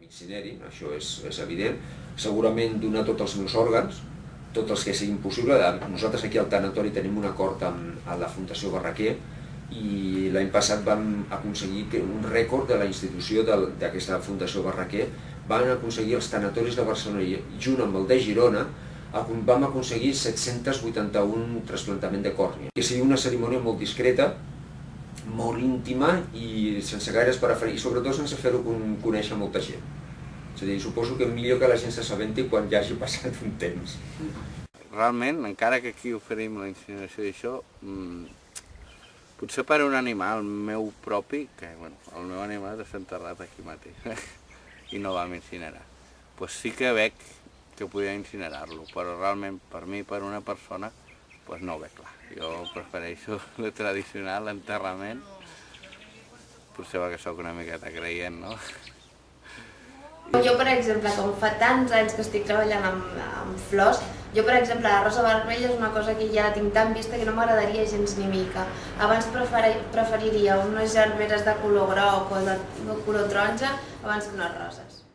m'incinerin, això és evident. Segurament donar tots els meus òrgans, tots els que siguin possible. Nosaltres aquí al tanatori tenim un acord amb la Fundació Barraquer i l'any passat vam aconseguir un rècord de la institució d'aquesta Fundació Barraquer. Van aconseguir els tanatoris de Barcelona i junt amb el de Girona vam aconseguir 781 trasplantaments de còrnia. Que sigui una cerimònia molt discreta, molt íntima i sense gaires parafernalia, i sobretot sense fer-ho conèixer molta gent. És a dir, suposo que millor que la gent s'assabenti quan ja hagi passat un temps. Realment, encara que aquí oferim la incineració i això, potser per un animal meu propi, que el meu animal està enterrat aquí mateix i no vam incinerar, doncs sí que veig que podia incinerar-lo, però realment per mi, per una persona, no ho veig clar. Jo prefereixo el tradicional, l'enterrament, potser perquè sóc una miqueta creient, no? Jo, per exemple, com fa tants anys que estic treballant amb flors, jo, per exemple, la rosa vermella és una cosa que ja la tinc tan vista que no m'agradaria gens ni mica. Abans preferiria unes gerberes de color groc o de color taronja abans que unes roses.